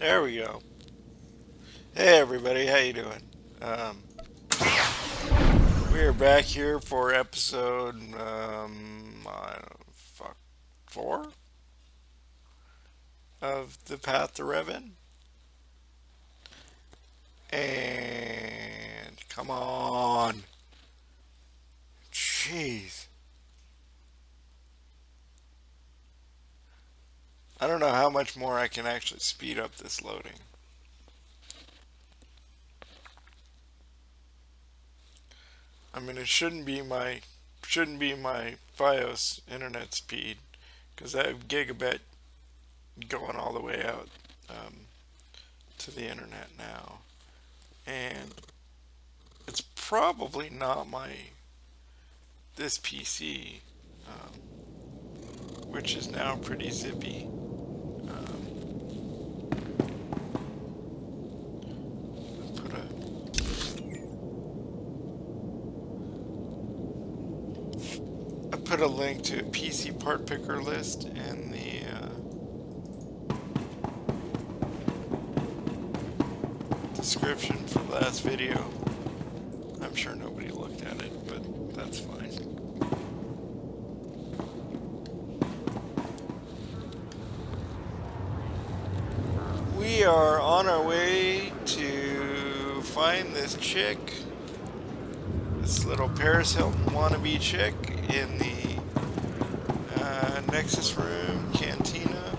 There we go. Hey everybody, how you doing? Um, we are back here for episode I don't know, 4 of the Path to Revan. And come on, jeez, I don't know how much more I can actually speed up this loading. I mean, it shouldn't be my FiOS internet speed because I have gigabit going all the way out um, to the internet now, and it's probably not my this PC, which is now pretty zippy. Put a I put a link to a PC part picker list in the description for the last video. I'm sure nobody looked at it, but that's fine. We are on our way to find this chick, this little Paris Hilton wannabe chick in the Nexus Room Cantina.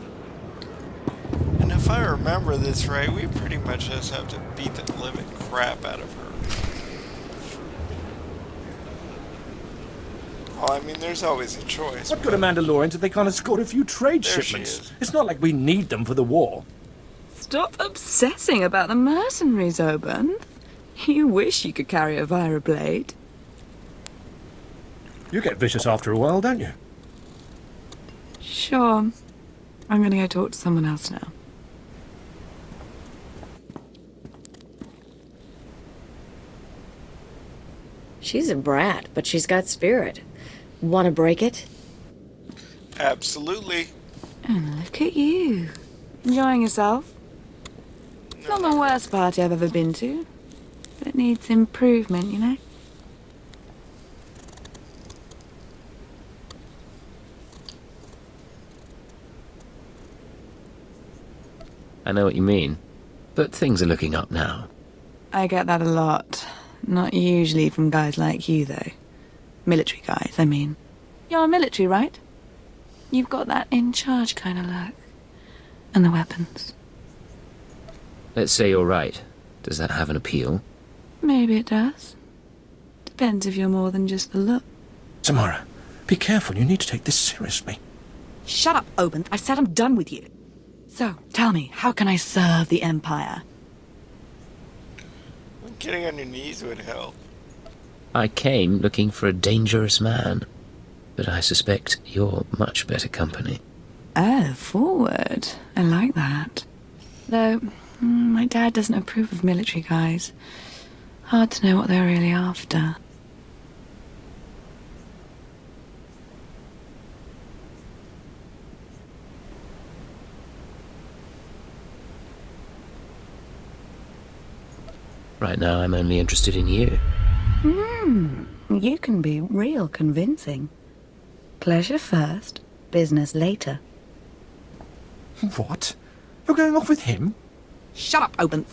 And if I remember this right, we pretty much just have to beat the living crap out of her. Well, I mean, there's always a choice. What good are Mandalorians if they can't escort a few trade There she shipments? is. It's not like we need them for the war. Stop obsessing about the mercenaries, Oban. You wish you could carry a Vira blade. You get vicious after a while, don't you? Sure. I'm gonna go talk to someone else now. She's a brat, but she's got spirit. Want to break it? Absolutely. And look at you. Enjoying yourself? It's not the worst party I've ever been to. But it needs improvement, you know? I know what you mean, but things are looking up now. I get that a lot. Not usually from guys like you, though. Military guys, I mean. You're military, right? You've got that in-charge kind of look. And the weapons. Let's say you're right. Does that have an appeal? Maybe it does. Depends if you're more than just the look. Samara, be careful. You need to take this seriously. Shut up, Oban. I said I'm done with you. So, tell me, how can I serve the Empire? Getting on your knees would help. I came looking for a dangerous man, but I suspect you're much better company. Oh, forward. I like that. Though, my dad doesn't approve of military guys. Hard to know what they're really after. Right now, I'm only interested in you. You can be real convincing. Pleasure first, business later. What? You're going off with him? Shut up, Oban.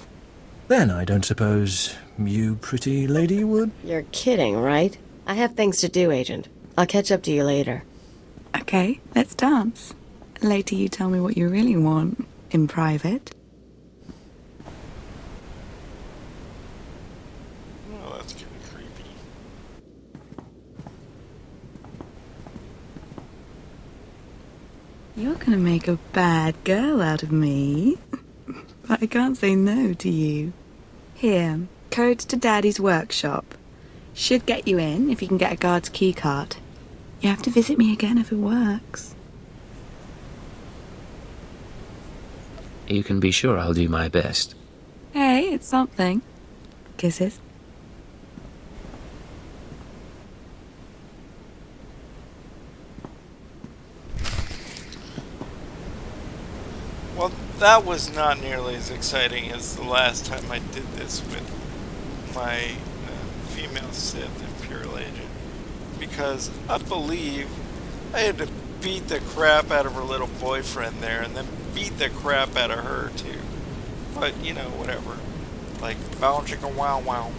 Then I don't suppose you, pretty lady, would? You're kidding, right? I have things to do, Agent. I'll catch up to you later. Okay, let's dance. Later you tell me what you really want, in private. Oh, that's kind of creepy. You're gonna make a bad girl out of me. But I can't say no to you. Here, codes to Daddy's workshop. Should get you in if you can get a guard's keycard. You have to visit me again if it works. You can be sure I'll do my best. Hey, it's something. Kisses. Well, that was not nearly as exciting as the last time I did this with my female Sith Imperial Agent. Because I believe I had to beat the crap out of her little boyfriend there and then beat the crap out of her too. But, you know, whatever. Like, bow chicka wow wow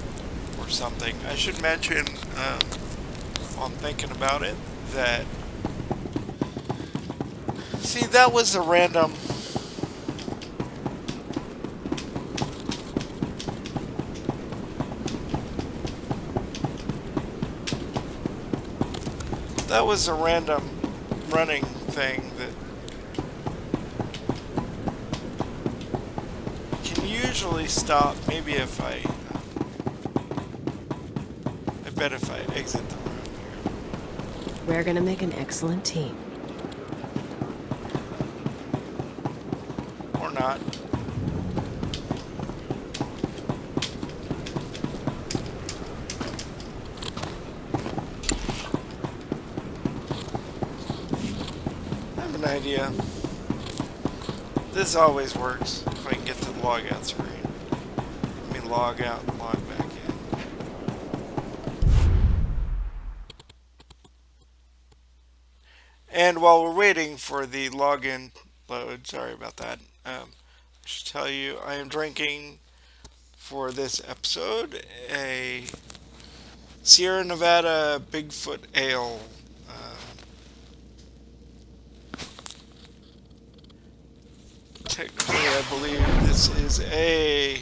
or something. I should mention, while I'm thinking about it, that. See, that was a random. That was a random running thing that can usually stop. Maybe if I bet if I exit the room here. We're gonna make an excellent team. Or not. I have an idea. This always works if I can get to the logout screen. Let me log out and log back in. And while we're waiting for the login load, sorry about that, I should tell you I am drinking for this episode a Sierra Nevada Bigfoot Ale. Technically, I believe this is a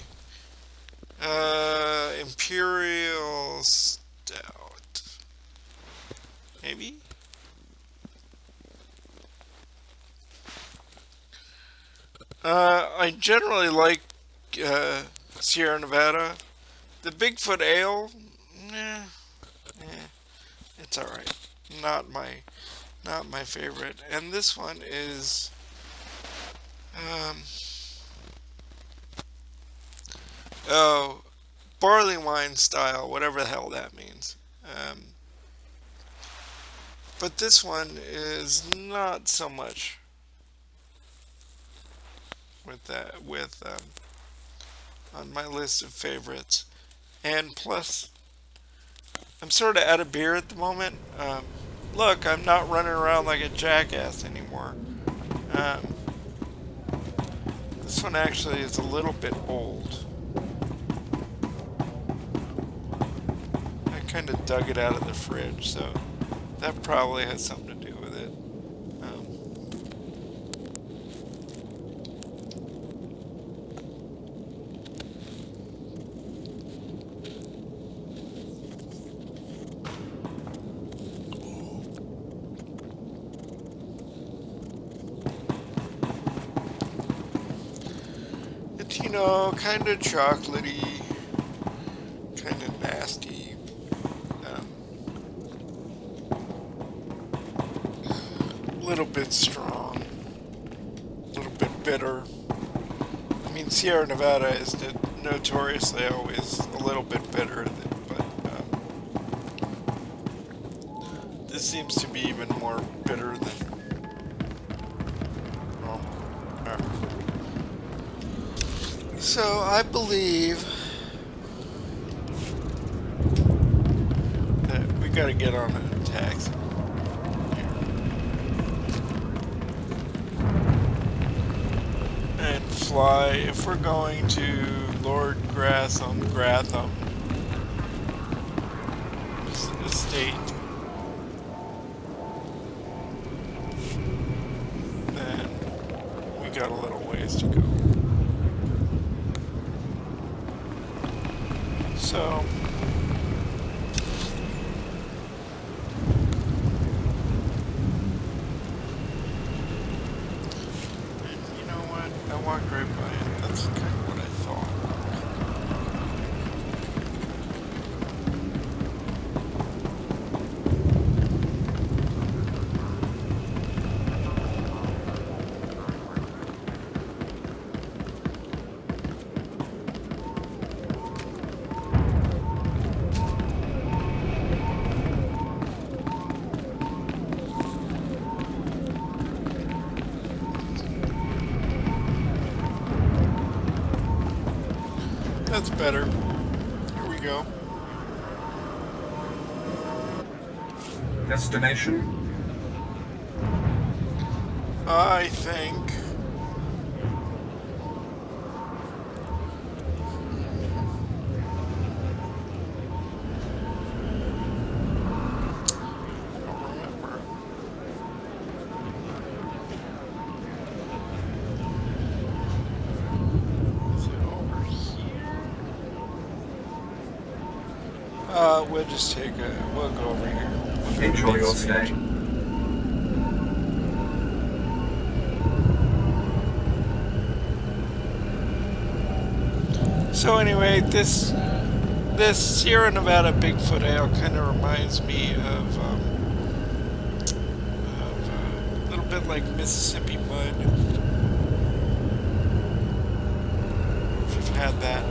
Imperial Stout. Maybe? I generally like Sierra Nevada. The Bigfoot Ale, it's alright. Not my favorite. And this one is barley wine style, whatever the hell that means. But this one is not so much with on my list of favorites. And plus, I'm sort of out of beer at the moment. Look, I'm not running around like a jackass anymore. This one actually is a little bit old. I kind of dug it out of the fridge, so that probably has something to do with it. It's, you know, kind of chocolatey, kind of nasty. Little bit strong, a little bit bitter. I mean, Sierra Nevada is notoriously always a little bit bitter, but this seems to be even more bitter than normal. So I believe that we got to get on a taxi. And fly, if we're going to Lord Gratham estate, then we got a little ways to go. So you know what? I walked right by it. That's kind of what I thought. That's better. Here we go. Destination. I think. I don't remember. Is it over here? We'll just take a. We'll go over here. We'll go to Enjoy main your stage. stay. So anyway, this Sierra Nevada Bigfoot ale kind of reminds me of a little bit like Mississippi Mud. If you've had that,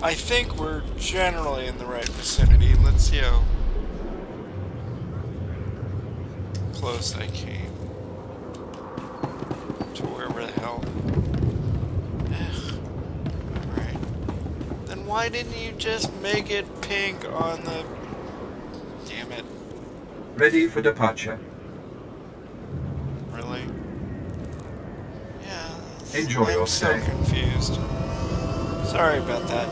I think we're generally in the right vicinity. Let's see how close I came to wherever the hell. Alright. Then why didn't you just make it pink on the... Damn it. Ready for departure. Really? Yeah. Enjoy your I'm so stay. confused. Sorry about that.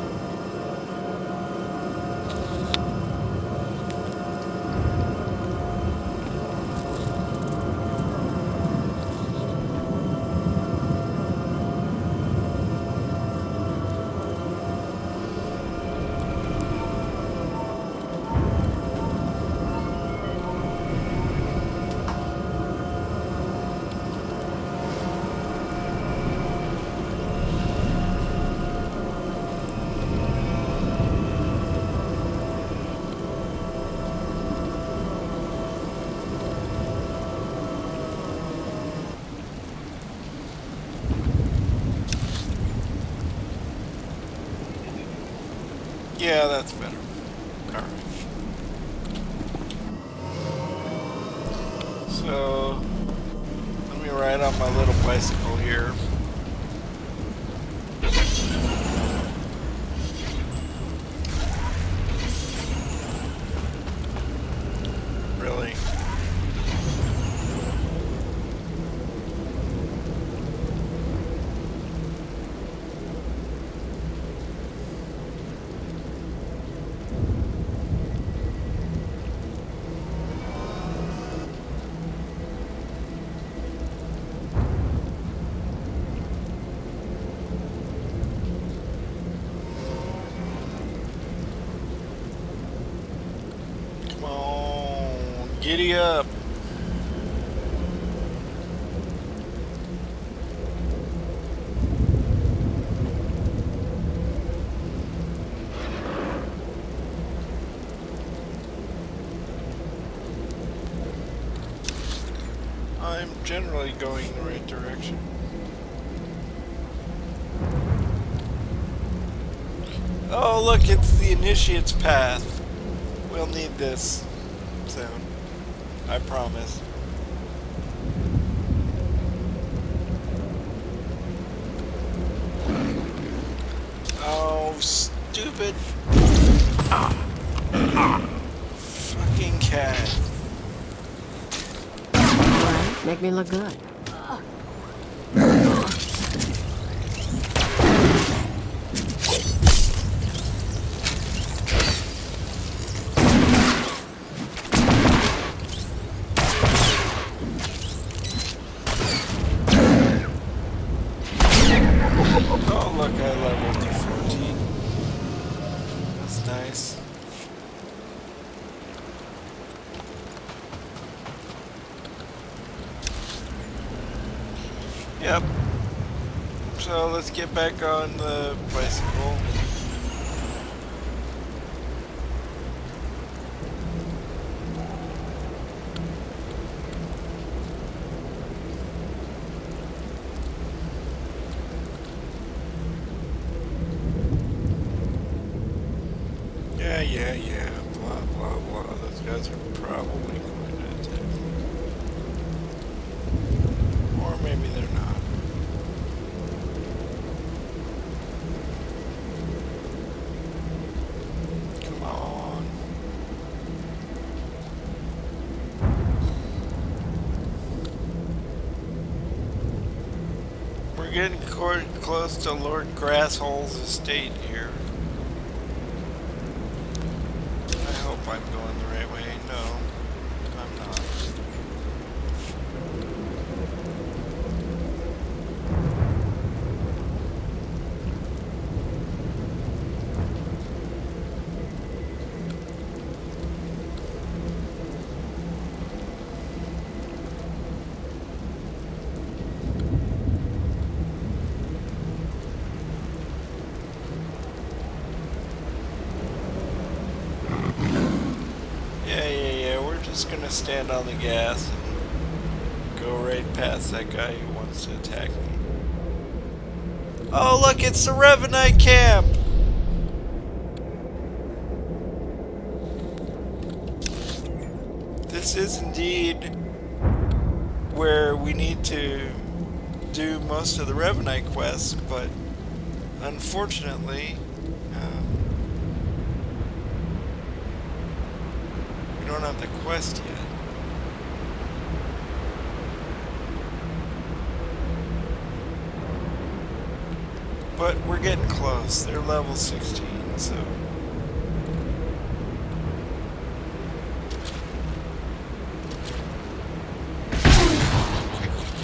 Yeah, that's better. Alright. So, let me ride on my little bicycle here. Really? Come on, giddy up. I'm generally going in the right direction. Oh, look, it's the initiate's path. We'll need this soon. I promise. Oh, stupid. Fucking cat. Right? Make me look good. Oh, look, I leveled to 14. That's nice. Yep. So let's get back on the bicycle. Yeah, blah, blah, blah. Those guys are probably going to attack. Or maybe they're not. We're getting close to Lord Grasshole's estate here. I hope I'm going the right way. No, I'm not. Yeah, we're just gonna stand on the gas and go right past that guy who wants to attack me. Oh look, it's the Revanite camp! This is indeed where we need to do most of the Revanite quests, but unfortunately, we don't have the quest yet. But we're getting close. They're level 16, so...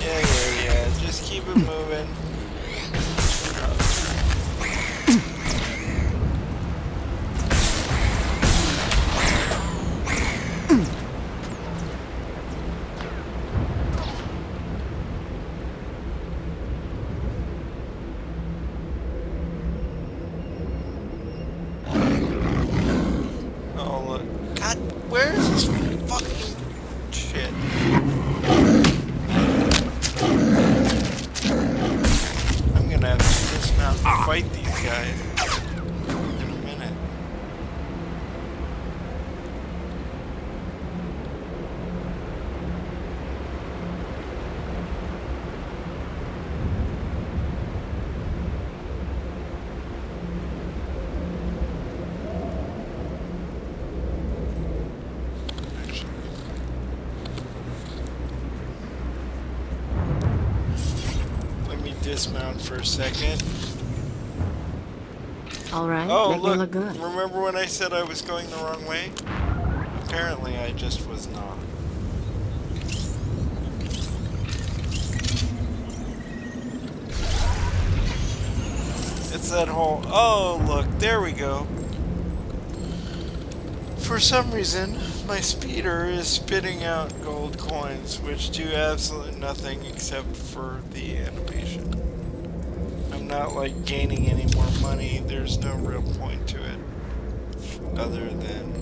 Yeah. Just keep it moving. Oh, look. God, where is this fucking shit? I'm gonna have to dismount and fight these guys in a minute. Let me dismount for a second. All right, Oh, make me look, look good. remember when I said I was going the wrong way? Apparently I just was not. It's that whole, oh look, there we go. For some reason, my speeder is spitting out gold coins, which do absolutely nothing except for the animation. I'm not like gaining any more money, there's no real point to it. Other than...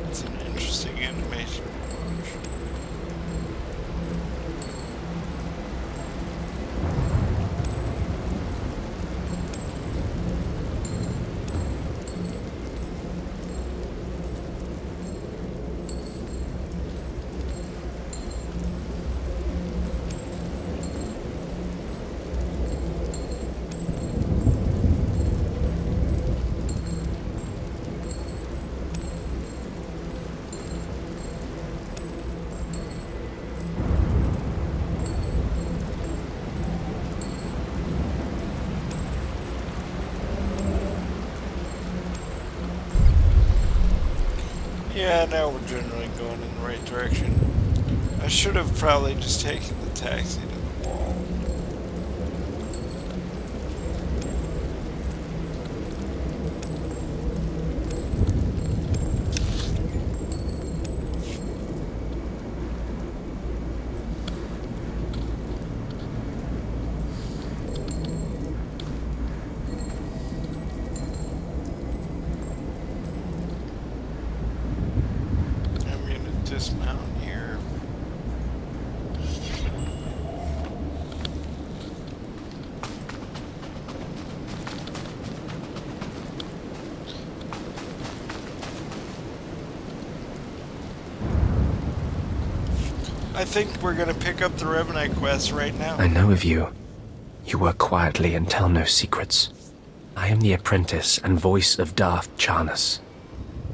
it's an interesting animation to watch. Yeah, now we're generally going in the right direction. I should have probably just taken the taxi to the wall. I'm gonna dismount here. I think we're gonna pick up the Revanite quest right now. I know of you. You work quietly and tell no secrets. I am the apprentice and voice of Darth Charnas.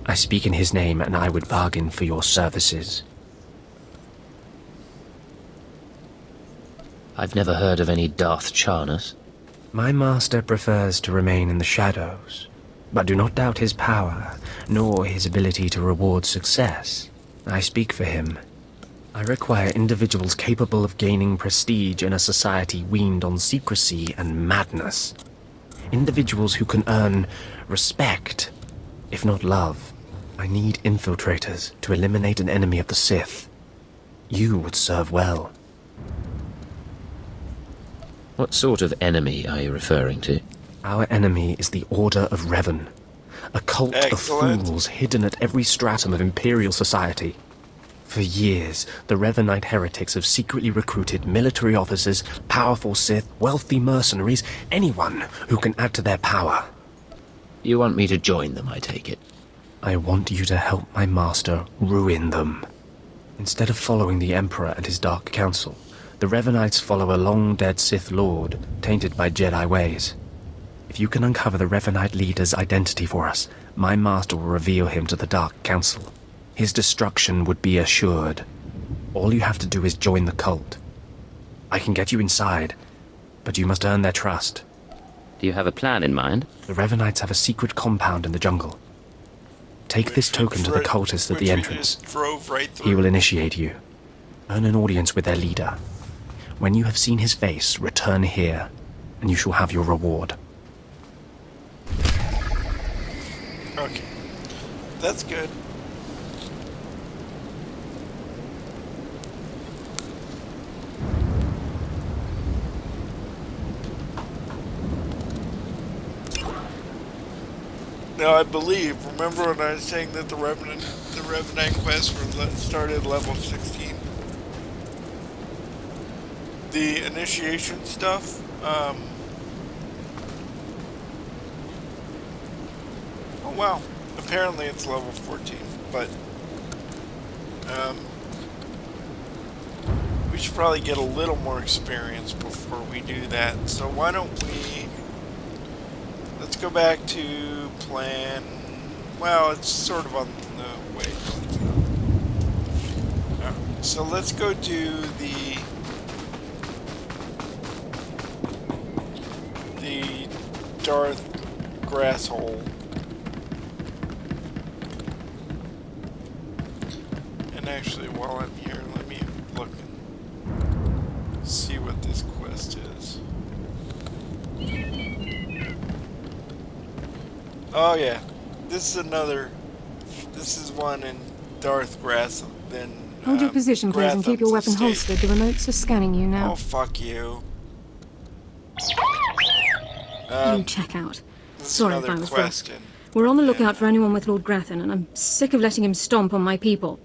I speak in his name, and I would bargain for your services. I've never heard of any Darth Charnus. My master prefers to remain in the shadows, but do not doubt his power, nor his ability to reward success. I speak for him. I require individuals capable of gaining prestige in a society weaned on secrecy and madness. Individuals who can earn respect, if not love. I need infiltrators to eliminate an enemy of the Sith. You would serve well. What sort of enemy are you referring to? Our enemy is the Order of Revan, a cult Excellent. of fools hidden at every stratum of Imperial society. For years, the Revanite heretics have secretly recruited military officers, powerful Sith, wealthy mercenaries, anyone who can add to their power. You want me to join them, I take it? I want you to help my master ruin them. Instead of following the Emperor and his Dark Council, the Revanites follow a long-dead Sith Lord, tainted by Jedi ways. If you can uncover the Revanite leader's identity for us, my master will reveal him to the Dark Council. His destruction would be assured. All you have to do is join the cult. I can get you inside, but you must earn their trust. Do you have a plan in mind? The Revanites have a secret compound in the jungle. Take this token to the cultist at the entrance. Drove right through. He will initiate you. Earn an audience with their leader. When you have seen his face, return here, and you shall have your reward. Okay. That's good. Now, I believe, remember when I was saying that the Revanite quest started at level 16? The initiation stuff, oh wow, apparently it's level 14, but, we should probably get a little more experience before we do that, so why don't we, let's go back to plan, well, it's sort of on the way. Alright, so let's go do the Darth Grasshole. And actually, while I'm here, let me look and see what this quest is. Oh yeah, this is one in Darth Grass. Then Hold your position, please, and keep your weapon holstered. The remotes are scanning you now. Oh fuck you. You check out. This is Sorry if another I was quest rough. in. We're on the lookout for anyone with Lord Grathan, and I'm sick of letting him stomp on my people.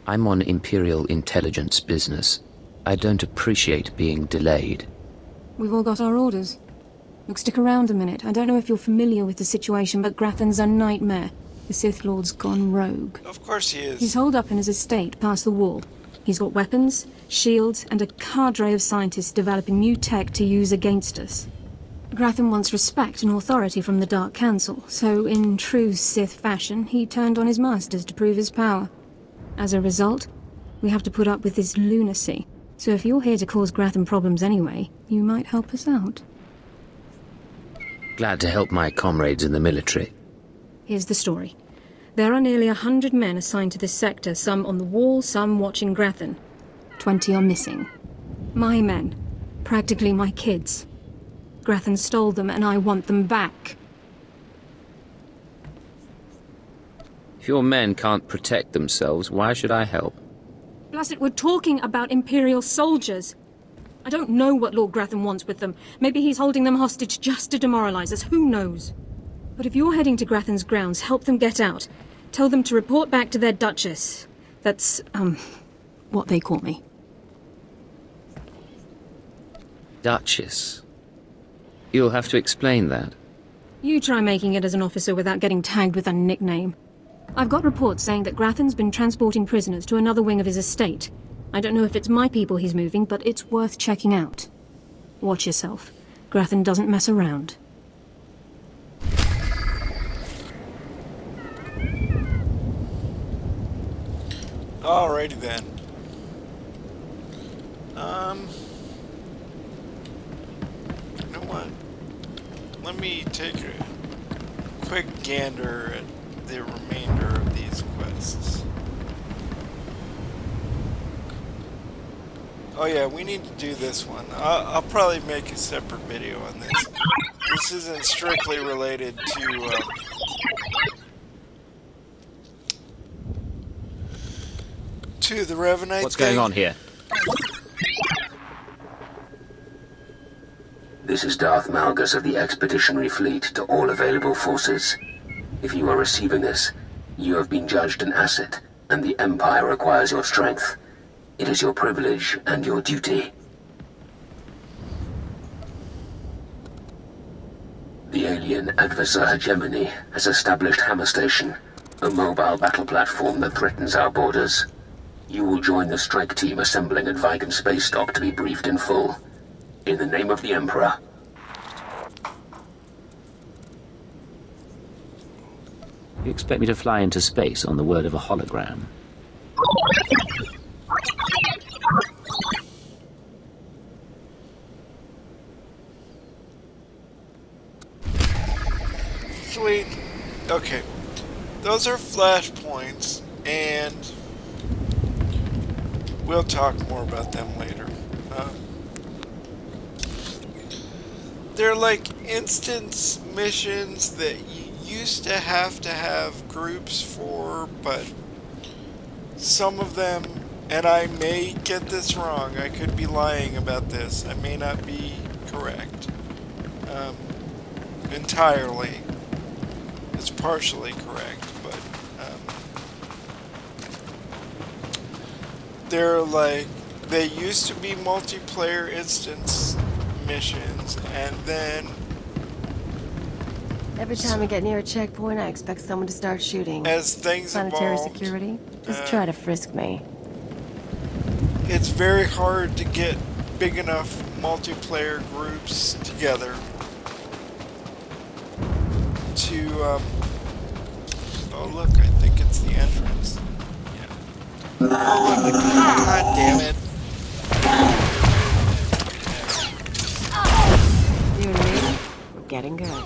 I'm on Imperial intelligence business. I don't appreciate being delayed. We've all got our orders. Look, stick around a minute. I don't know if you're familiar with the situation, but Grathan's a nightmare. The Sith Lord's gone rogue. Of course he is. He's holed up in his estate past the wall. He's got weapons, shields, and a cadre of scientists developing new tech to use against us. Grathan wants respect and authority from the Dark Council, so in true Sith fashion, he turned on his masters to prove his power. As a result, we have to put up with this lunacy. So if you're here to cause Grathan problems anyway, you might help us out. Glad to help my comrades in the military. Here's the story. There are nearly 100 men assigned to this sector, some on the wall, some watching Grathan. 20 are missing. My men. Practically my kids. Grathan stole them, and I want them back. If your men can't protect themselves, why should I help? Blast it, we're talking about Imperial soldiers. I don't know what Lord Grathan wants with them. Maybe he's holding them hostage just to demoralize us, who knows? But if you're heading to Grathan's grounds, help them get out. Tell them to report back to their Duchess. That's, what they call me. Duchess? You'll have to explain that. You try making it as an officer without getting tagged with a nickname. I've got reports saying that Grathan's been transporting prisoners to another wing of his estate. I don't know if it's my people he's moving, but it's worth checking out. Watch yourself. Grathan doesn't mess around. Alrighty then. You know what? Let me take a quick gander at the remainder of these quests. Oh yeah, we need to do this one. I'll probably make a separate video on this. This isn't strictly related to the Revanite What's thing. going on here? This is Darth Malgus of the Expeditionary Fleet to all available forces. If you are receiving this, you have been judged an asset, and the Empire requires your strength. It is your privilege and your duty. The alien adversar Hegemony has established Hammer Station, a mobile battle platform that threatens our borders. You will join the strike team assembling at Vigan Space Dock to be briefed in full. In the name of the Emperor. You expect me to fly into space on the word of a hologram? Sweet. Okay. Those are flashpoints, and we'll talk more about them later. They're like instance missions that you used to have groups for, but some of them, and I may get this wrong, I could be lying about this, I may not be correct entirely. It's partially correct, but they're like, they used to be multiplayer instance missions, and then every time I get near a checkpoint, I expect someone to start shooting. as things Planetary evolved, security, just try to frisk me. it's very hard to get big enough multiplayer groups together to oh look, I think it's the entrance. Yeah. Oh look, god damn it. You and me, we're getting good.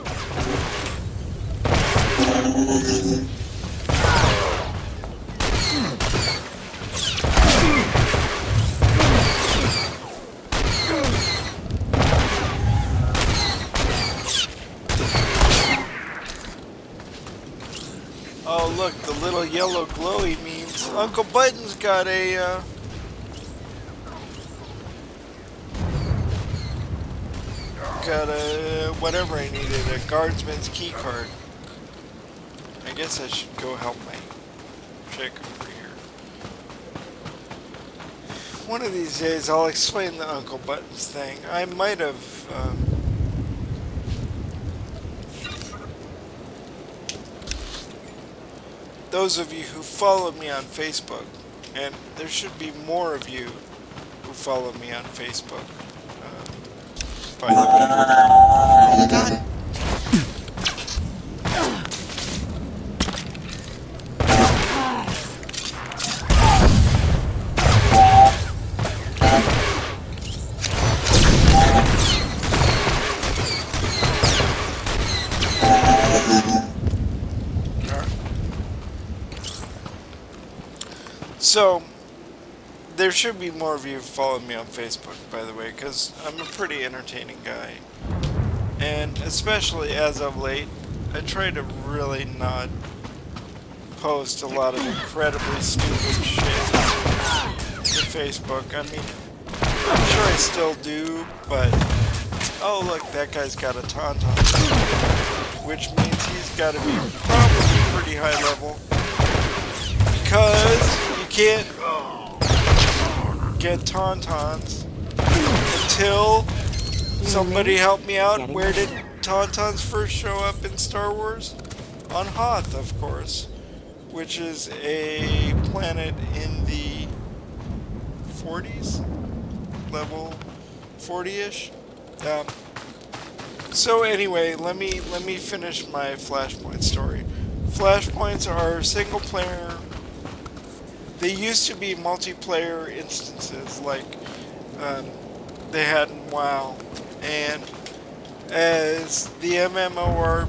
Oh look, the little yellow glowy means Uncle Button's got a whatever I needed, a guardsman's key card. I guess I should go help my chick over here. One of these days I'll explain the Uncle Buttons thing. I might have those of you who follow me on Facebook, and there should be more of you who follow me on Facebook, by the way. God. So, there should be more of you following me on Facebook, by the way, because I'm a pretty entertaining guy. And especially as of late, I try to really not post a lot of incredibly stupid shit to Facebook. I mean, I'm sure I still do, but oh look, that guy's got a tauntaun, which means he's got to be probably pretty high level, because you can't get tauntauns until somebody help me out. Where did tauntauns first show up in Star Wars? On Hoth, of course, which is a planet in the 40s, level 40-ish. So anyway, let me finish my Flashpoint story. Flashpoints are single player. They used to be multiplayer instances, like um, they had in WoW. And as the MMORPG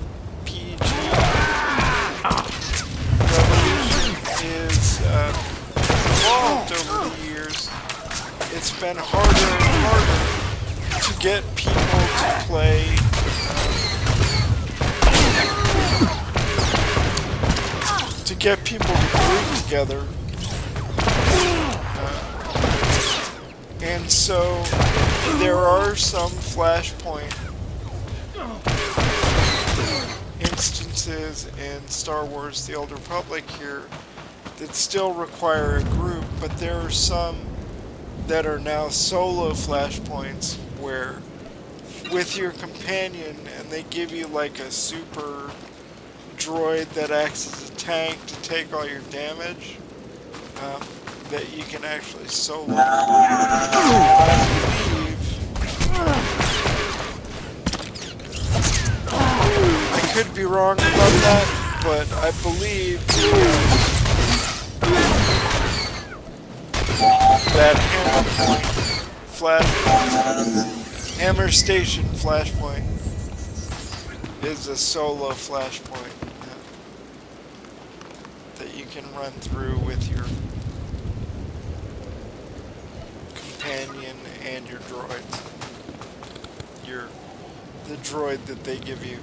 revolution is evolved over the years, it's been harder and harder to get people to play to get people to group together. And so there are some Flashpoint instances in Star Wars The Old Republic here that still require a group, but there are some that are now solo Flashpoints where with your companion, and they give you like a super droid that acts as a tank to take all your damage, that you can actually solo. I could be wrong about that, but I believe that Hammer Station Flashpoint is a solo Flashpoint that you can run through with your companion and your droids. The droid that they give you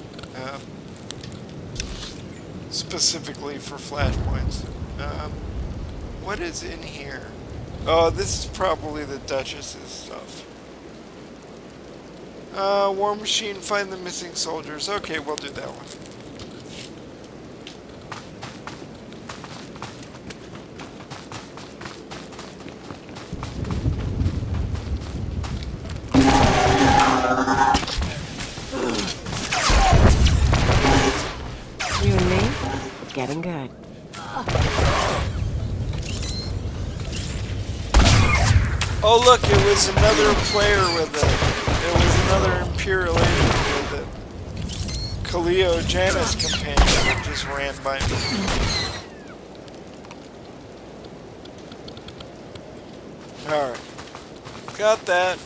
specifically for Flashpoints. What is in here? Oh, this is probably the Duchess's stuff. War Machine, find the missing soldiers. Okay, we'll do that one. You and me? Getting good. Oh look, it was another player with it. It was another Imperial Agent with it. Kaleo Janus companion that just ran by me. Alright. Got that.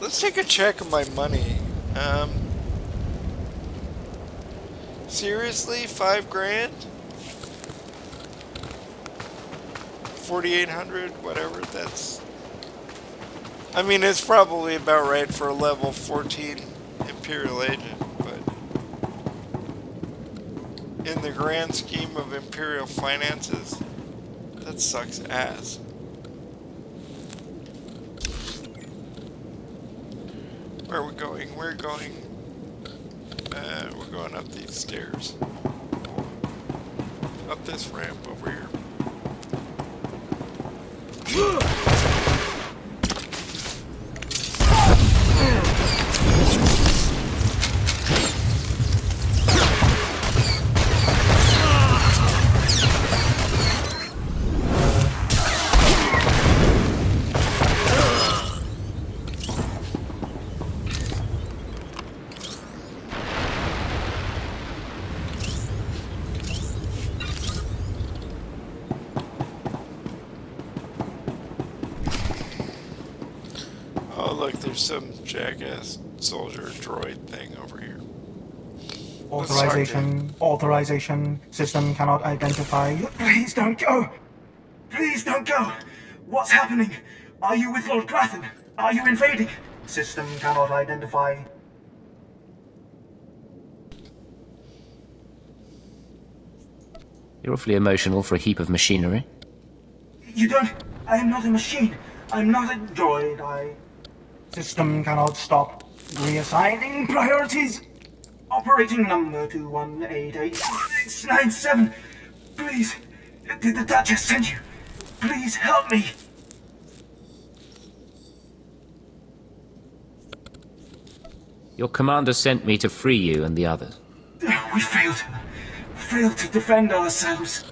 Let's take a check of my money. Seriously? 5 grand? 4,800, whatever, that's... I mean, it's probably about right for a level 14 Imperial Agent, but... in the grand scheme of Imperial finances, that sucks ass. Where are we going? We're going up these stairs. Up this ramp over here. Oh look, there's some jackass soldier droid thing over here. Authorization. System cannot identify. Please don't go! Please don't go! What's happening? Are you with Lord Grathan? Are you invading? System cannot identify. You're awfully emotional for a heap of machinery. You don't... I am not a machine. I'm not a droid. System cannot stop. Reassigning priorities. Operating number 2188-697. Please. Did the Duchess send you? Please help me. Your commander sent me to free you and the others. We failed. Failed to defend ourselves.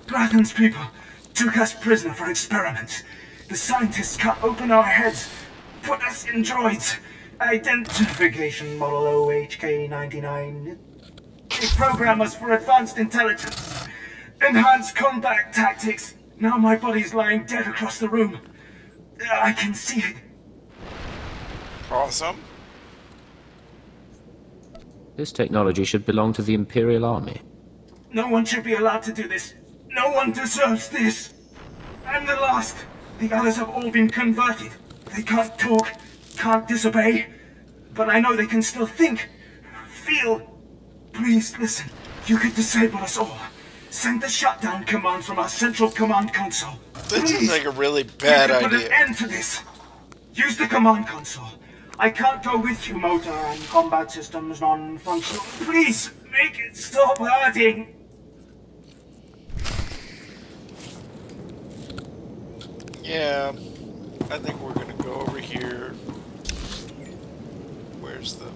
Grathan's people took us prisoner for experiments. The scientists cut open our heads, put us in droids. Identification model OHK-99. They program us for advanced intelligence, enhanced combat tactics, Now my body's lying dead across the room. I can see it. Awesome. This technology should belong to the Imperial Army. No one should be allowed to do this. No one deserves this. I'm the last. The others have all been converted. They can't talk, can't disobey. But I know they can still think, feel. Please listen. You could disable us all. Send the shutdown command from our central command console. This Please. is like a really bad Put idea. an end to this. Use the command console. I can't go with you. Motor and combat systems non-functional. Please, make it stop hurting. Yeah, I think we're gonna go over here. Where's the...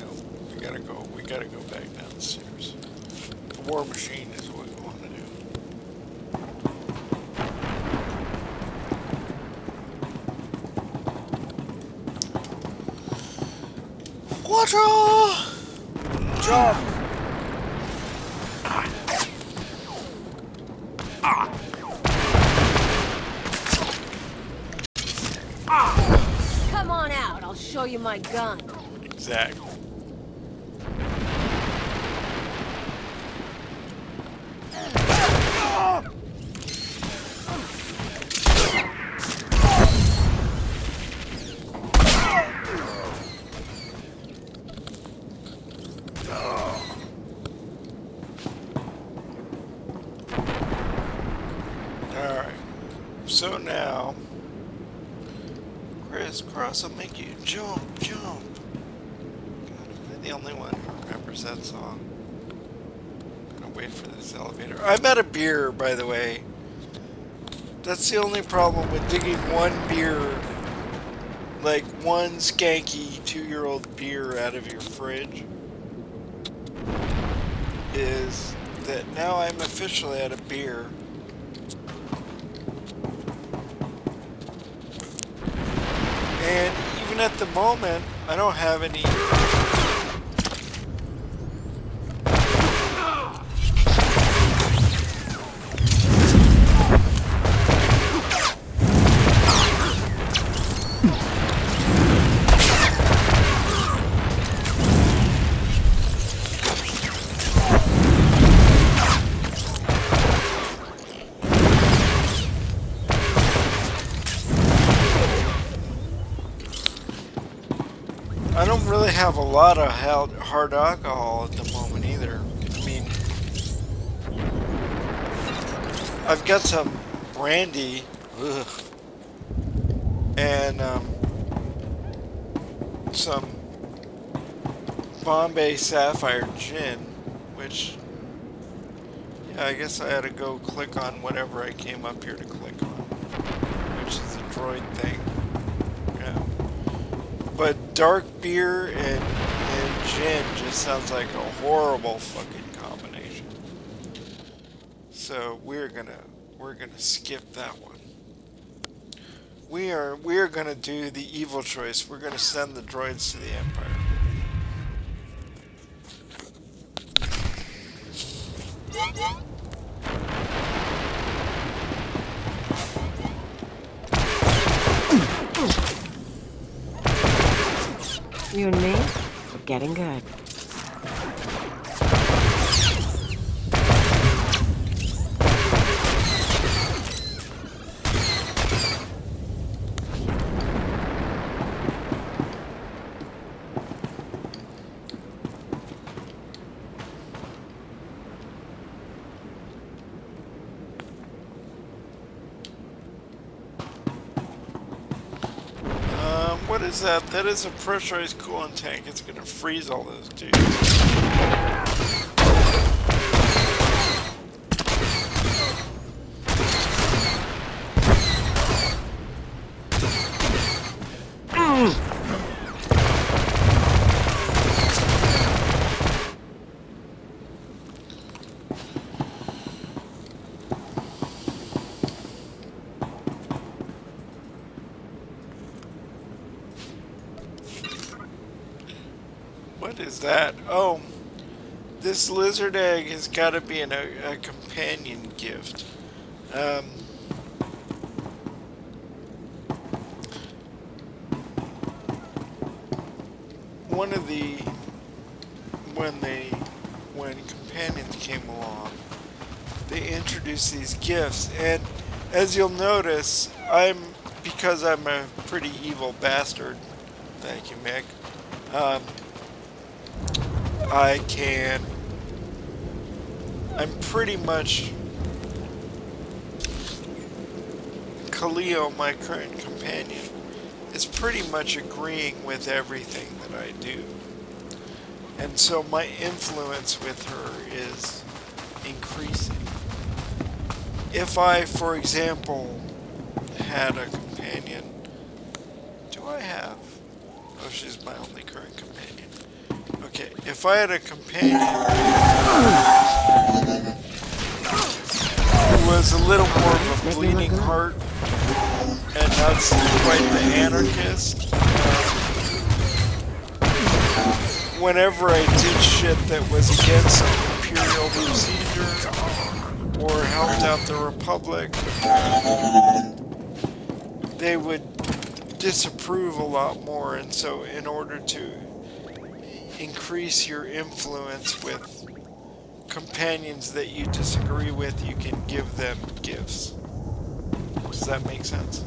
No, we gotta go back downstairs. The war machine is what we want to do. Water! Jump! Come on out, I'll show you my gun. Exactly. Alright. So now, crisscross will make you jump, jump. God, am I the only one who remembers that song? I'm gonna wait for this elevator. I'm out of beer, by the way. That's the only problem with digging one beer, like one skanky 2-year-old beer out of your fridge, is that now I'm officially out of beer. And even at the moment, I don't have any... I don't really have a lot of hard alcohol at the moment either. I mean, I've got some brandy, ugh, and some Bombay Sapphire gin, which, yeah, I guess I had to go click on whatever I came up here to click on, which is a droid thing. Yeah. But dark beer and gin just sounds like a horrible fucking combination. So we're gonna skip that one. We are gonna do the evil choice. We're gonna send the droids to the Empire. You and me, we're getting good. What is that? That is a pressurized coolant tank. It's gonna freeze all those dudes. What is that? Oh, this lizard egg has got to be a companion gift. One of the when companions came along, they introduced these gifts, and as you'll notice, because I'm a pretty evil bastard. Thank you, Mick. I'm pretty much Khalil, my current companion, is pretty much agreeing with everything that I do. And so my influence with her is increasing. If I, for example, had a companion, do I have? Oh, she's my only current companion. Okay, if I had a companion who was a little more of a bleeding heart and not quite the anarchist, whenever I did shit that was against Imperial procedure or helped out the Republic, they would disapprove a lot more. And so in order to increase your influence with companions that you disagree with, you can give them gifts. Does that make sense?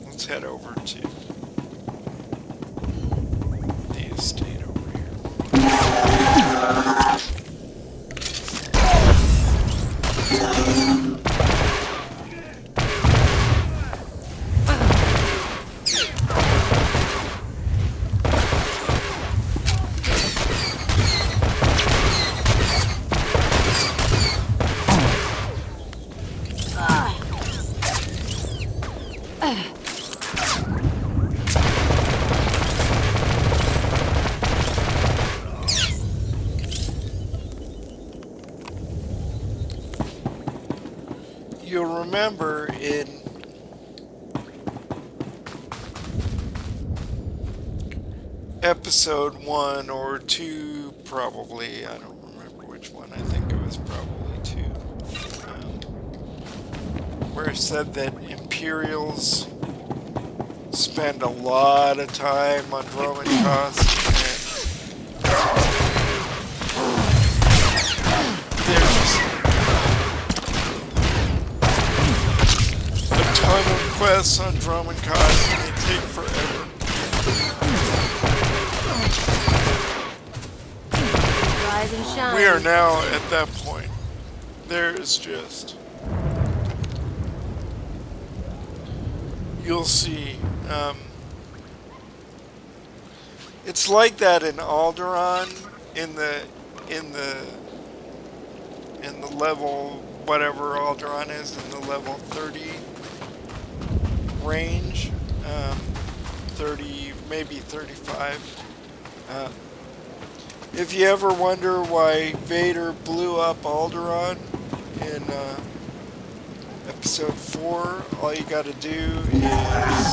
Let's head over to the estate over here. You'll remember in episode 1 or 2, probably, I don't remember which one, I think it was probably 2, where it said that Imperials spend a lot of time on Roman costs, and there's a ton of quests on Roman costs, and they take forever. Rise and shine. We are now at that point. There is just... You'll see. It's like that in Alderaan, in the level, whatever Alderaan is, in the level 30 range, 30, maybe 35. If you ever wonder why Vader blew up Alderaan in episode 4, all you gotta do is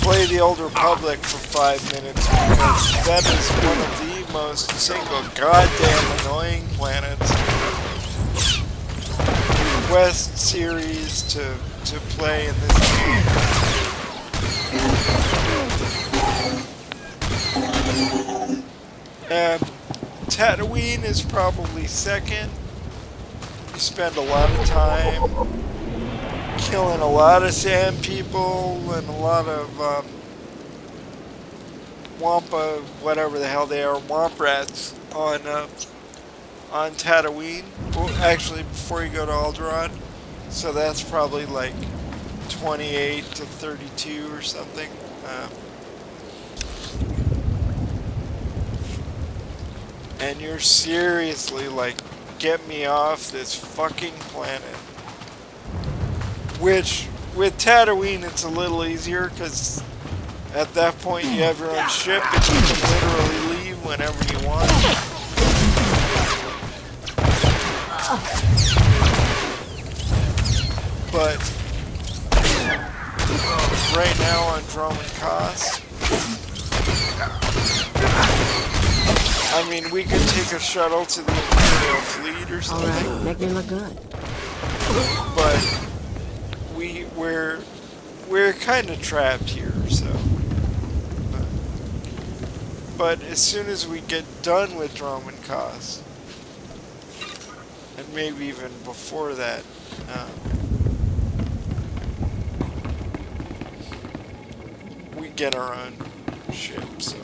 play the Old Republic for 5 minutes, because that is one of the most single goddamn annoying planets. Quest series to play in this game. Tatooine is probably second. You spend a lot of time killing a lot of sand people and a lot of wampa, whatever the hell they are, womp rats on Tatooine. Well, actually, before you go to Alderaan. So that's probably like 28 to 32 or something. And you're seriously like, get me off this fucking planet. Which, with Tatooine, it's a little easier, because at that point you have your own ship and you can literally leave whenever you want. But right now on Droman Cost. I mean, we could take a shuttle to the Imperial fleet or something. Alright, make me look good. But we're kind of trapped here, so. But as soon as we get done with Droman Cost, and maybe even before that, we get our own ship. So.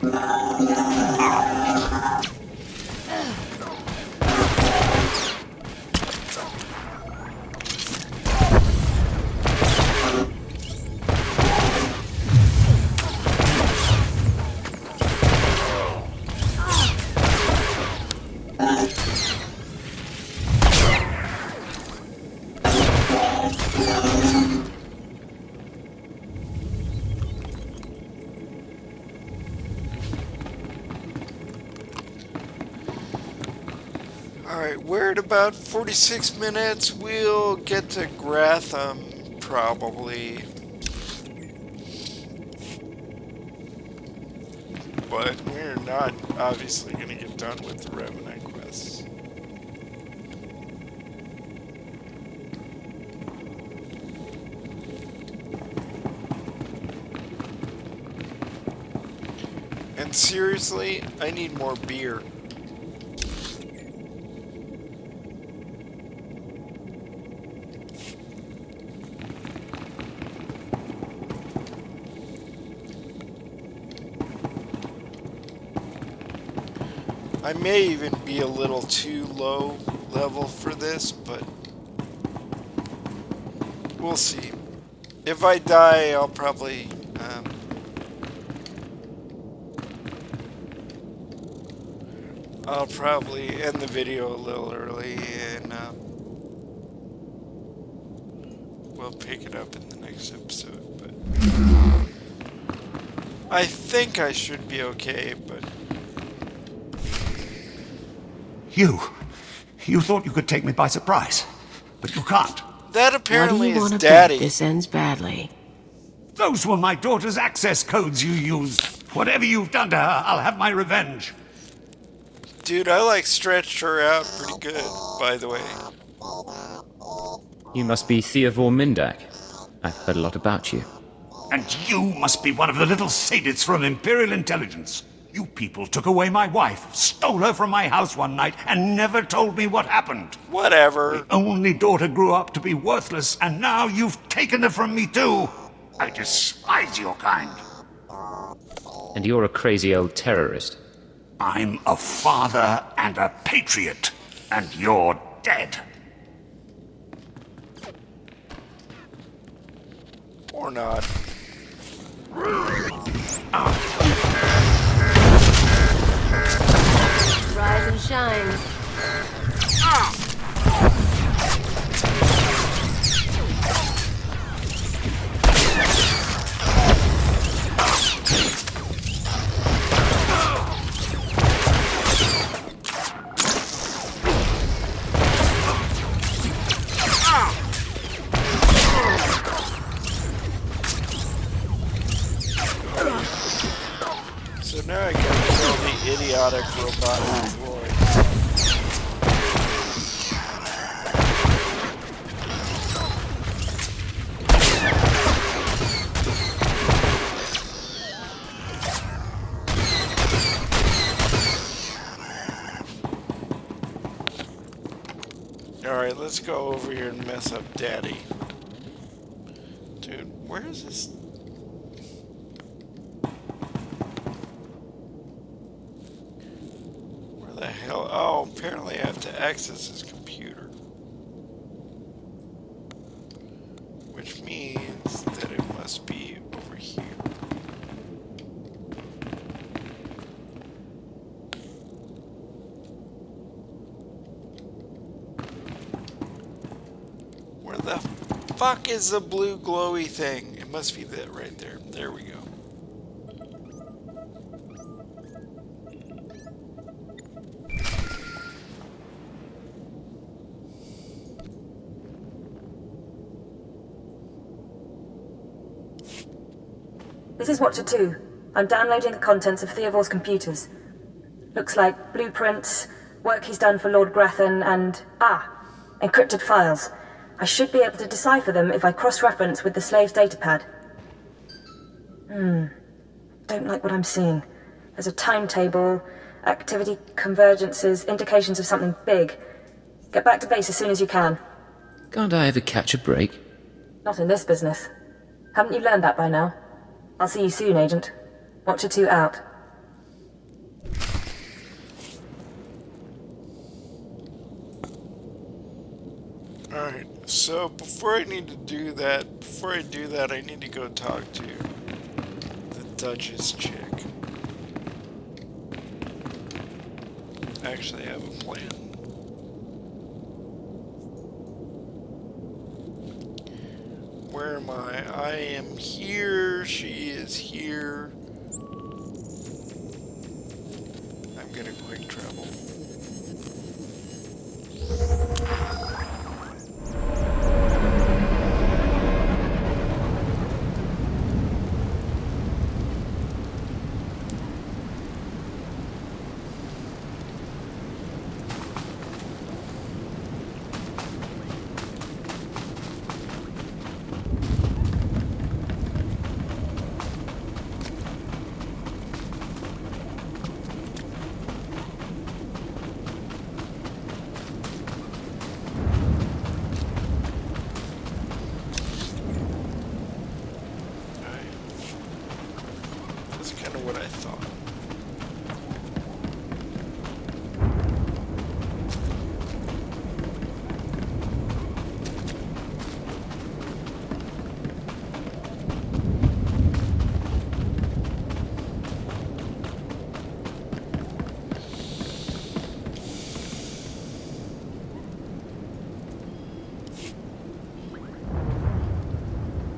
Alright, we're at about 46 minutes. We'll get to Gratham, probably. But we're not obviously going to get done with the Revanite quests. And seriously, I need more beer. I may even be a little too low level for this, but we'll see. If I die, I'll probably end the video a little early, and we'll pick it up in the next episode. But I think I should be okay, but... You thought you could take me by surprise, but you can't. That apparently is bet Daddy. this ends badly? Those were my daughter's access codes you used. Whatever you've done to her, I'll have my revenge. Dude, I stretched her out pretty good, by the way. You must be Theodore Mindak. I've heard a lot about you. And you must be one of the little sadists from Imperial Intelligence. You people took away my wife, stole her from my house one night, and never told me what happened. Whatever. My only daughter grew up to be worthless, and now you've taken her from me too. I despise your kind. And you're a crazy old terrorist. I'm a father and a patriot, and you're dead. Or not. Rise and shine. So now I gotta kill the idiotic robotic droid. Alright, let's go over here and mess up Daddy. Dude, where is this? Where the hell? Oh, apparently I have to access his computer. Which means that it must be over here. Where the fuck is the blue glowy thing? It must be that right there. There we go. This is Watcher 2. I'm downloading the contents of Theovor's computers. Looks like blueprints, work he's done for Lord Grathan, and... encrypted files. I should be able to decipher them if I cross-reference with the slave's datapad. Don't like what I'm seeing. There's a timetable, activity convergences, indications of something big. Get back to base as soon as you can. Can't I ever catch a break? Not in this business. Haven't you learned that by now? I'll see you soon, Agent. Watcher 2 out. Alright, so before I do that, I need to go talk to the Duchess chick. Actually, I have a plan. Where am I? I am here. She is here. I'm gonna quick travel. What I thought.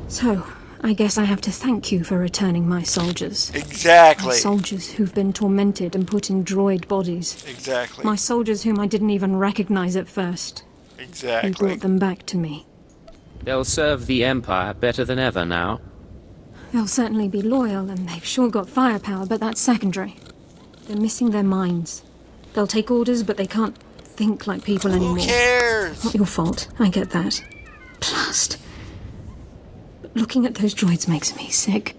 So, I guess I have to thank you for returning my soldiers. Exactly. My soldiers who've been tormented and put in droid bodies. Exactly. My soldiers whom I didn't even recognize at first. Exactly. You brought them back to me. They'll serve the Empire better than ever now. They'll certainly be loyal, and they've sure got firepower, but that's secondary. They're missing their minds. They'll take orders, but they can't think like people anymore. Who cares? Not your fault, I get that. Blast. But looking at those droids makes me sick.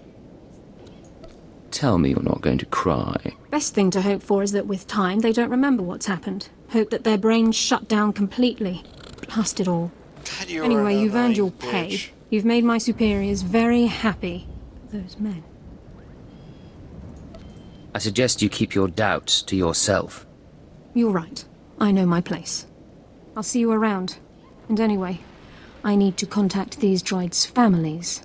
Tell me you're not going to cry. Best thing to hope for is that with time they don't remember what's happened. Hope that their brains shut down completely. Blast it all. God, anyway, you've earned your bitch. pay. You've made my superiors very happy. Those men. I suggest you keep your doubts to yourself. You're right. I know my place. I'll see you around. And anyway, I need to contact these droids' families.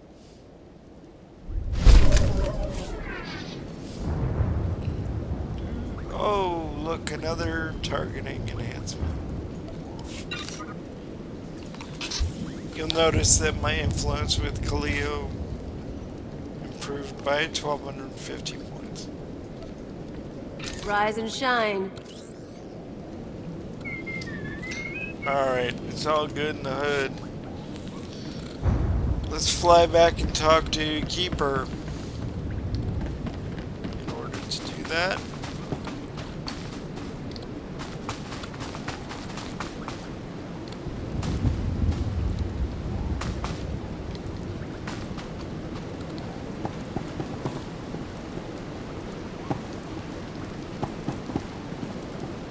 Oh, look, another targeting enhancement. You'll notice that my influence with Kaleo improved by 1,250 points. Rise and shine. Alright, it's all good in the hood. Let's fly back and talk to Keeper. In order to do that,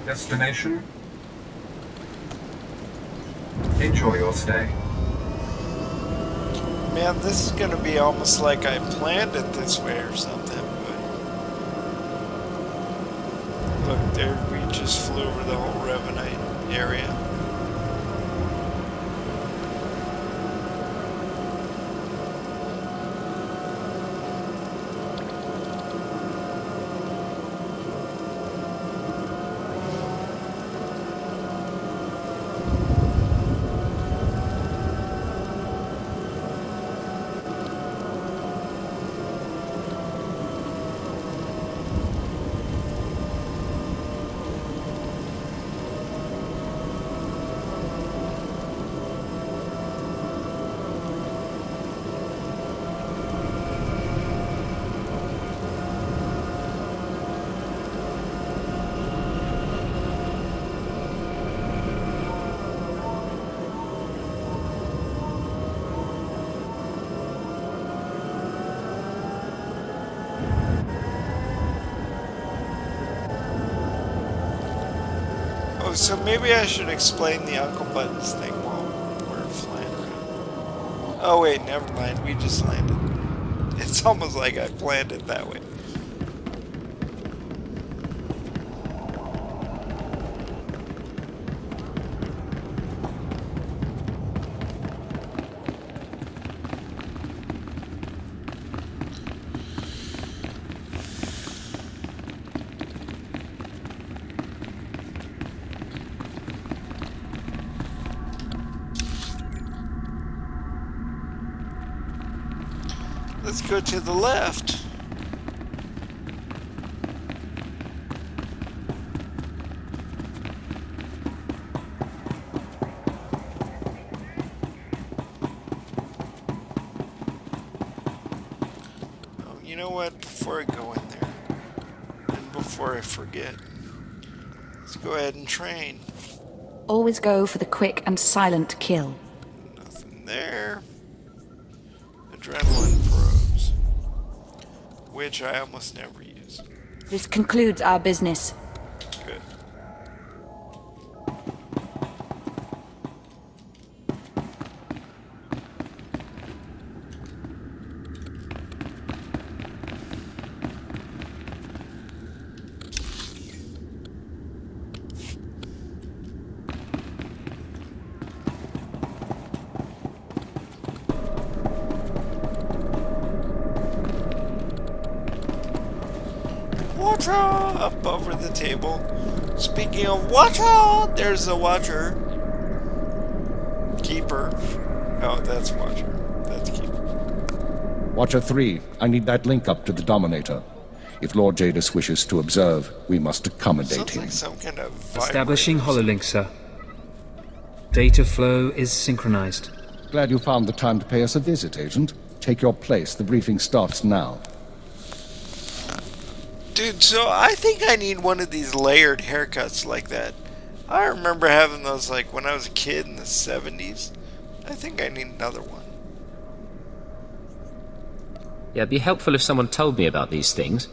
Destination? Enjoy your stay. man, this is gonna be almost like I planned it this way or something, but look, there we just flew over the whole Revanite area. so maybe I should explain the Uncle Buttons thing while we're flying around. Oh wait, never mind, we just landed. It's almost like I planned it that way. Let's go to the left. Oh, you know what? Before I go in there, and before I forget, let's go ahead and train. Always go for the quick and silent kill. Nothing there. Adrenaline probes, which I almost never use. This concludes our business. Good. Watcher up over the table. Speaking of Watcher, there's the Watcher. Keeper. Oh, that's Watcher. That's Keeper. Watcher 3, I need that link up to the Dominator. If Lord Jadis wishes to observe, we must accommodate him. Like some kind of Establishing hololink, sir. Data flow is synchronized. Glad you found the time to pay us a visit, Agent. Take your place. The briefing starts now. Dude, so I think I need one of these layered haircuts like that. I remember having those like when I was a kid in the 70s. I think I need another one. Yeah, it'd be helpful if someone told me about these things.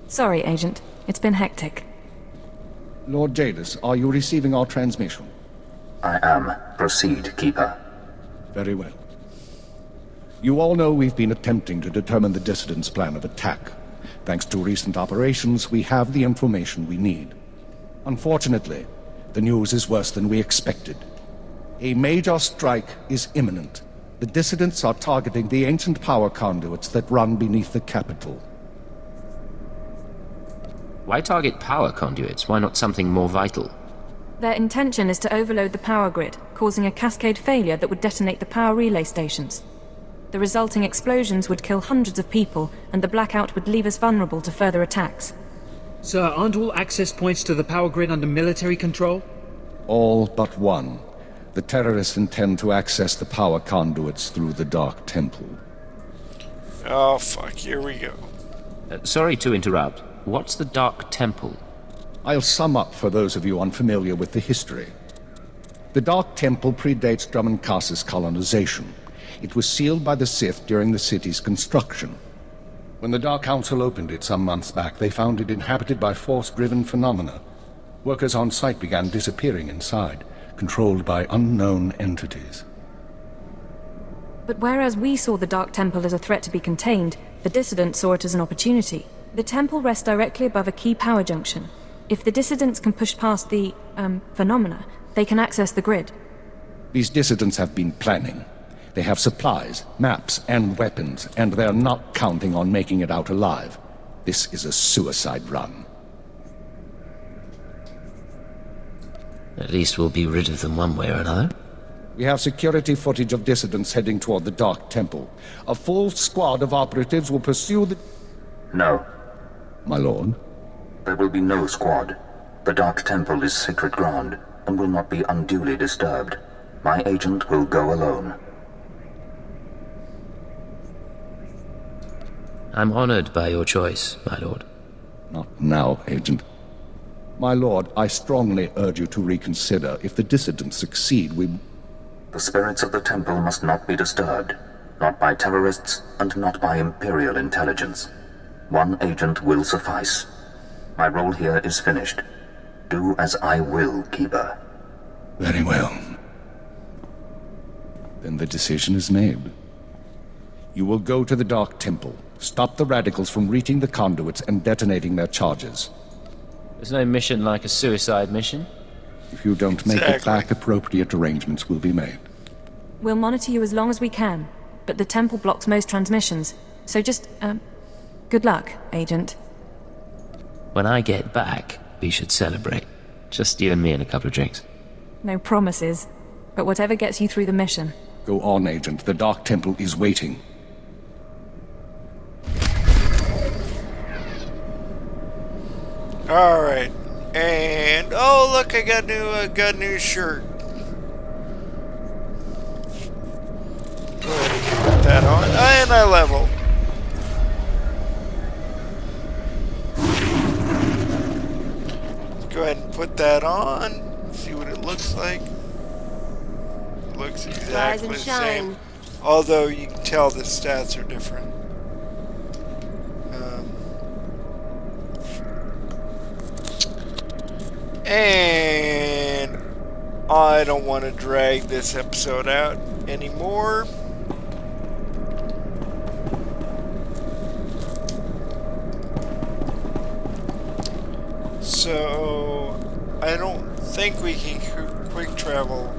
Sorry, Agent. It's been hectic. Lord Jadis, are you receiving our transmission? I am. Proceed, Keeper. Very well. You all know we've been attempting to determine the Dissidents' plan of attack. Thanks to recent operations, we have the information we need. Unfortunately, the news is worse than we expected. A major strike is imminent. The Dissidents are targeting the ancient power conduits that run beneath the capital. Why target power conduits? Why not something more vital? Their intention is to overload the power grid, causing a cascade failure that would detonate the power relay stations. The resulting explosions would kill hundreds of people, and the blackout would leave us vulnerable to further attacks. Sir, aren't all access points to the power grid under military control? All but one. The terrorists intend to access the power conduits through the Dark Temple. Oh, fuck. Here we go. Sorry to interrupt. What's the Dark Temple? I'll sum up for those of you unfamiliar with the history. The Dark Temple predates Drummoncass's colonization. It was sealed by the Sith during the city's construction. When the Dark Council opened it some months back, they found it inhabited by force-driven phenomena. Workers on site began disappearing inside, controlled by unknown entities. But whereas we saw the Dark Temple as a threat to be contained, the Dissidents saw it as an opportunity. The temple rests directly above a key power junction. If the Dissidents can push past the, phenomena, they can access the grid. These Dissidents have been planning. They have supplies, maps, and weapons, and they're not counting on making it out alive. This is a suicide run. At least we'll be rid of them one way or another. We have security footage of Dissidents heading toward the Dark Temple. A full squad of operatives will pursue the... No. My lord? There will be no squad. The Dark Temple is sacred ground, and will not be unduly disturbed. My agent will go alone. I'm honored by your choice, my lord. Not now, Agent. My lord, I strongly urge you to reconsider. If the Dissidents succeed, we... The spirits of the temple must not be disturbed. Not by terrorists, and not by Imperial intelligence. One agent will suffice. My role here is finished. Do as I will, Keeper. Very well. Then the decision is made. You will go to the Dark Temple, stop the radicals from reaching the conduits and detonating their charges. There's no mission like a suicide mission. If you don't make it back, appropriate arrangements will be made. We'll monitor you as long as we can, but the temple blocks most transmissions. So just, good luck, Agent. When I get back, we should celebrate. Just you and me and a couple of drinks. No promises, but whatever gets you through the mission. Go on, Agent. The Dark Temple is waiting. Alright. And, oh look, I got a new shirt. Go ahead and put that on. And I level. Go ahead and put that on. See what it looks like. It looks exactly the same. Although you can tell the stats are different. And I don't want to drag this episode out anymore. So I don't think we can quick travel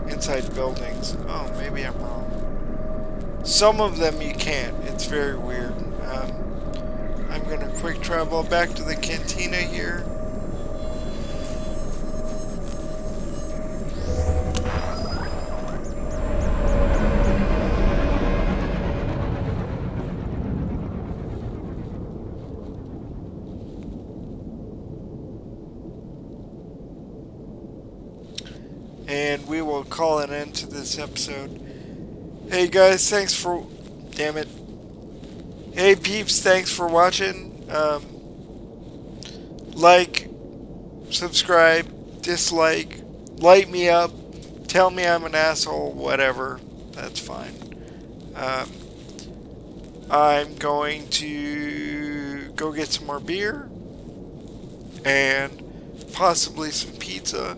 inside buildings. Oh, maybe I'm wrong. Some of them you can't. It's very weird. I'm gonna quick travel back to the cantina here. And we will call an end to this episode. Hey guys, thanks for... Damn it. Hey peeps, thanks for watching. Like, subscribe, dislike, light me up, tell me I'm an asshole, whatever. That's fine. I'm going to go get some more beer. And possibly some pizza.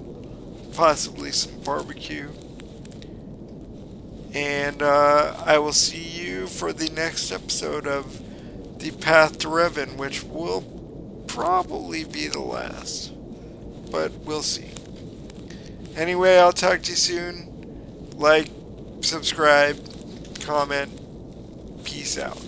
Possibly some barbecue. And I will see you for the next episode of The Path to Revan, which will probably be the last. But we'll see. Anyway, I'll talk to you soon. Like, subscribe, comment. Peace out.